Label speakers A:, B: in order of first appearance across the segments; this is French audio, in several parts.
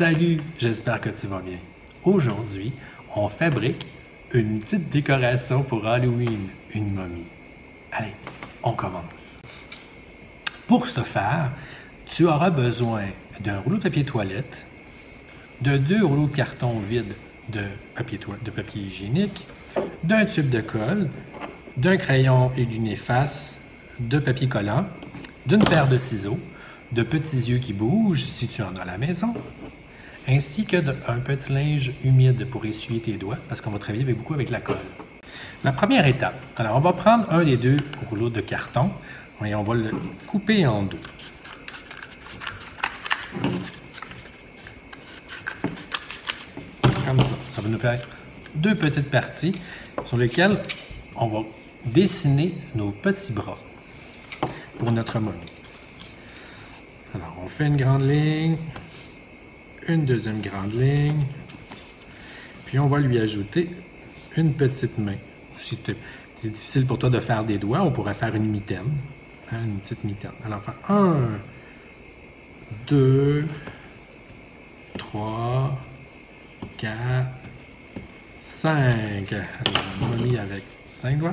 A: Salut, j'espère que tu vas bien. Aujourd'hui, on fabrique une petite décoration pour Halloween, une momie. Allez, on commence. Pour ce faire, tu auras besoin d'un rouleau de papier toilette, de 2 rouleaux de carton vide de papier hygiénique, d'un tube de colle, d'un crayon et d'une efface, de papier collant, d'une paire de ciseaux, de petits yeux qui bougent si tu en as à la maison, ainsi que d'un petit linge humide pour essuyer tes doigts, parce qu'on va travailler beaucoup avec la colle. La première étape, alors on va prendre un des 2 rouleaux de carton et on va le couper en 2. Comme ça. Ça va nous faire 2 petites parties sur lesquelles on va dessiner nos petits bras pour notre momie. Alors, on fait une grande ligne, une deuxième grande ligne, puis on va lui ajouter une petite main. Si c'est difficile pour toi de faire des doigts, on pourrait faire une mitaine, hein, une petite mitaine. Alors, on va faire 1, 2, 3, 4, 5. Alors, on a mis avec 5 doigts.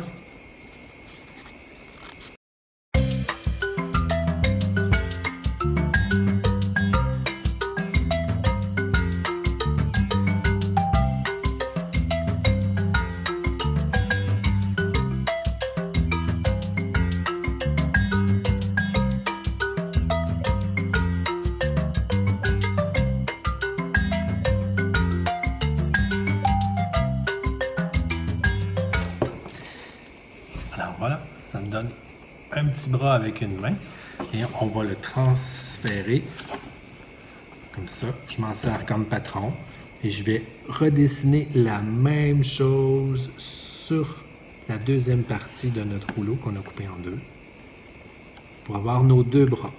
A: Alors voilà, ça me donne un petit bras avec une main et on va le transférer comme ça. Je m'en sers comme patron et je vais redessiner la même chose sur la deuxième partie de notre rouleau qu'on a coupé en 2 pour avoir nos 2 bras.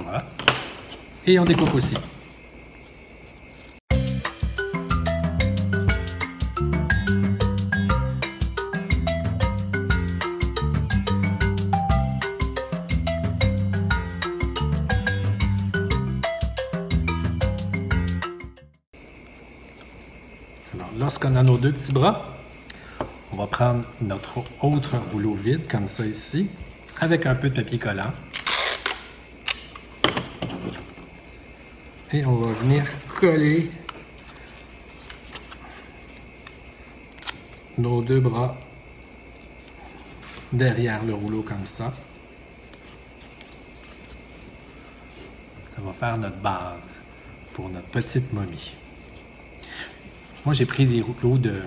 A: Voilà. Et on découpe aussi. Alors, lorsqu'on a nos 2 petits bras, on va prendre notre autre rouleau vide, comme ça ici, avec un peu de papier collant. Et on va venir coller nos 2 bras derrière le rouleau comme ça. Ça va faire notre base pour notre petite momie. Moi, j'ai pris des rouleaux de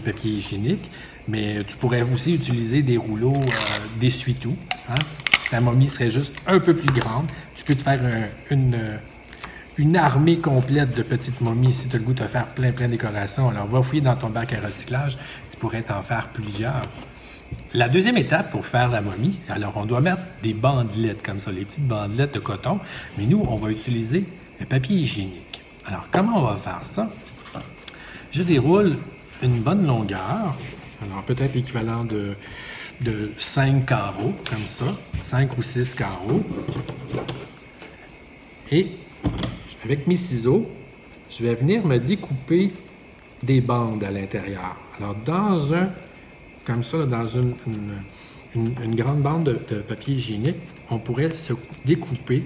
A: papier hygiénique, mais tu pourrais aussi utiliser des rouleaux d'essuie-tout. Hein? Ta momie serait juste un peu plus grande. Tu peux te faire une armée complète de petites momies si tu as le goût de faire plein de décorations. Alors, va fouiller dans ton bac à recyclage, tu pourrais t'en faire plusieurs. La deuxième étape pour faire la momie, alors on doit mettre des bandelettes comme ça, les petites bandelettes de coton, mais nous, on va utiliser le papier hygiénique. Alors, comment on va faire ça? Je déroule une bonne longueur, alors peut-être l'équivalent de 5 carreaux, comme ça, 5 ou 6 carreaux, et avec mes ciseaux, je vais venir me découper des bandes à l'intérieur. Alors, comme ça, dans une grande bande de papier hygiénique, on pourrait se découper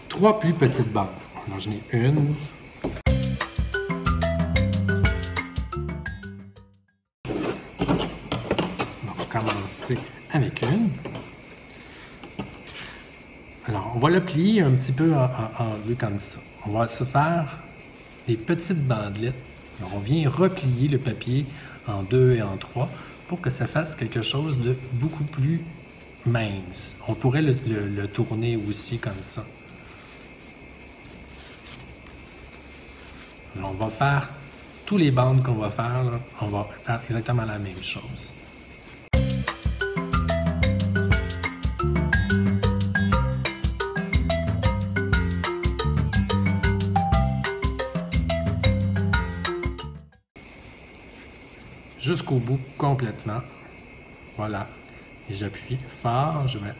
A: 3 plus petites bandes. Alors, j'en ai une. On va commencer avec une. Alors, on va le plier un petit peu en 2 comme ça. On va se faire des petites bandelettes. Alors, on vient replier le papier en 2 et en 3 pour que ça fasse quelque chose de beaucoup plus mince. On pourrait le tourner aussi comme ça. Alors, on va faire tous les bandes qu'on va faire, là, on va faire exactement la même chose. jusqu'au bout complètement. Voilà. Et j'appuie fort, je vais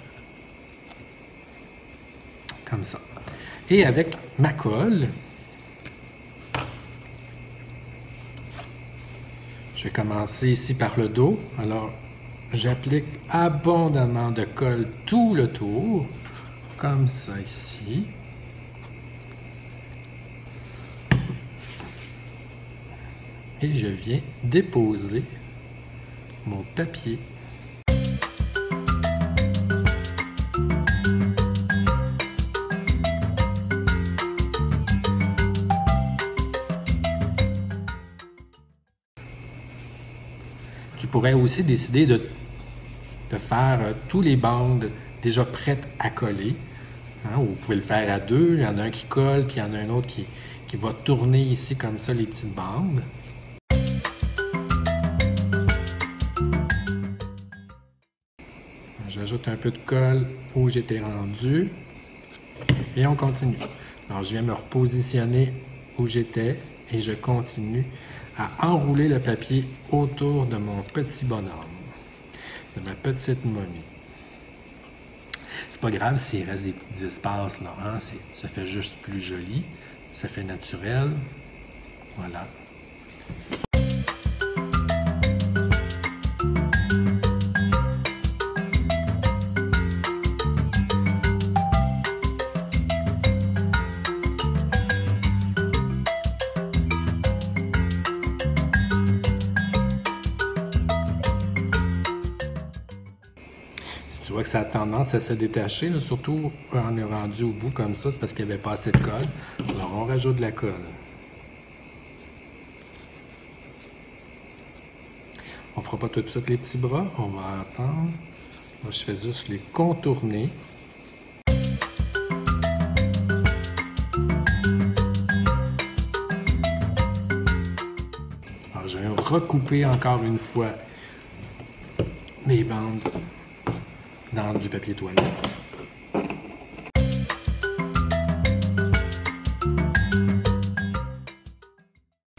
A: comme ça. Et avec ma colle, je vais commencer ici par le dos. Alors, j'applique abondamment de colle tout le tour, comme ça ici. Et je viens déposer mon papier. Tu pourrais aussi décider de faire tous les bandes déjà prêtes à coller. Hein, vous pouvez le faire à deux. Il y en a un qui colle, puis il y en a un autre qui va tourner ici comme ça les petites bandes. J'ajoute un peu de colle où j'étais rendu. Et on continue. Alors, je viens me repositionner où j'étais et je continue à enrouler le papier autour de mon petit bonhomme, de ma petite momie. C'est pas grave s'il reste des petits espaces là, hein? Ça fait juste plus joli, ça fait naturel. Voilà. Tu vois que ça a tendance à se détacher, là, surtout quand on est rendu au bout comme ça, c'est parce qu'il n'y avait pas assez de colle. Alors on rajoute de la colle. On ne fera pas tout de suite les petits bras, on va attendre. Moi je fais juste les contourner. Alors je vais recouper encore une fois les bandes dans du papier toilette.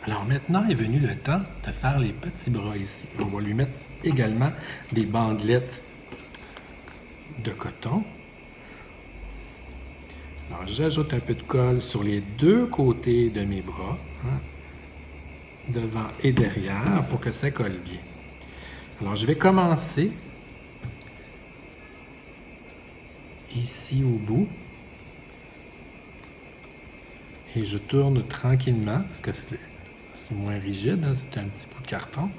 A: Alors maintenant est venu le temps de faire les petits bras ici. On va lui mettre également des bandelettes de coton. Alors j'ajoute un peu de colle sur les deux côtés de mes bras, hein, devant et derrière, pour que ça colle bien. Alors je vais commencer ici au bout et je tourne tranquillement parce que c'est moins rigide, hein, c'est un petit bout de carton.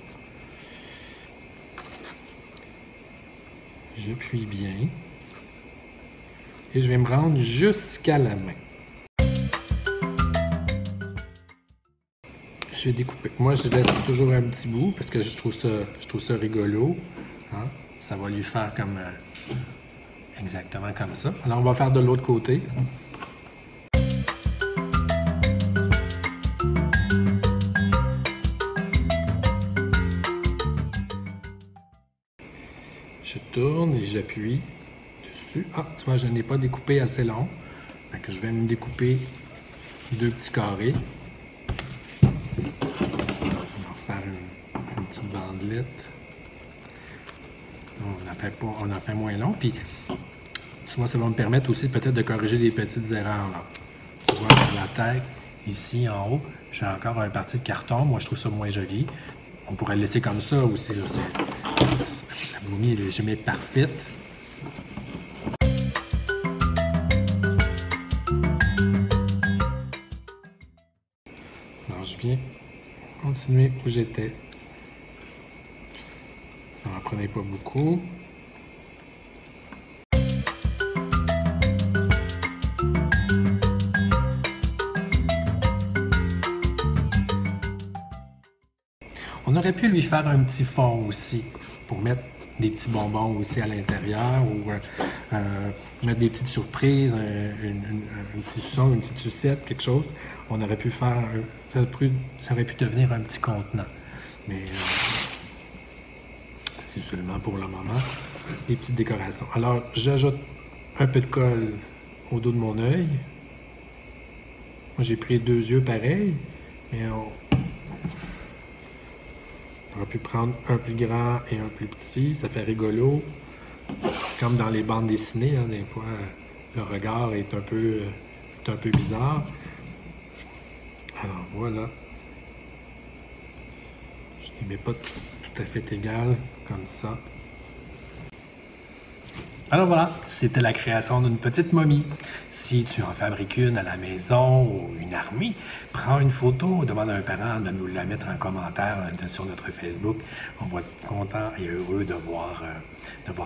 A: J'appuie bien et je vais me rendre jusqu'à la main. Je vais découper. Moi, je laisse toujours un petit bout parce que je trouve ça rigolo. Hein? Ça va lui faire comme exactement comme ça. Alors, on va faire de l'autre côté. Je tourne et j'appuie dessus. Ah, tu vois, je n'ai pas découpé assez long. Donc, je vais me découper deux petits carrés. On va faire une petite bandelette. On en fait moins long. Puis, tu vois, ça va me permettre aussi peut-être de corriger des petites erreurs. Là. Tu vois, la tête, ici en haut, j'ai encore un parti de carton. Moi, je trouve ça moins joli. On pourrait le laisser comme ça aussi. Là. La momie, elle n'est jamais parfaite. Alors, je viens continuer où j'étais. Ça n'en prenait pas beaucoup. On aurait pu lui faire un petit fond aussi pour mettre des petits bonbons aussi à l'intérieur ou mettre des petites surprises, un petit son, une petite sucette, quelque chose. On aurait pu faire, ça aurait pu devenir un petit contenant. Mais c'est seulement pour le moment des petites décorations. Alors, j'ajoute un peu de colle au dos de mon œil. Moi, j'ai pris deux yeux pareils, mais on aurais pu prendre un plus grand et un plus petit. Ça fait rigolo. Comme dans les bandes dessinées, hein, des fois, le regard est un peu bizarre. Alors voilà. Je ne les mets pas tout à fait égales, comme ça. Alors voilà, c'était la création d'une petite momie. Si tu en fabriques une à la maison ou une armée, prends une photo, demande à un parent de nous la mettre en commentaire sur notre Facebook. On va être content et heureux de voir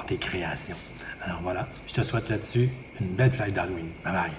A: tes créations. Alors voilà, je te souhaite là-dessus une belle fête d'Halloween. Bye bye!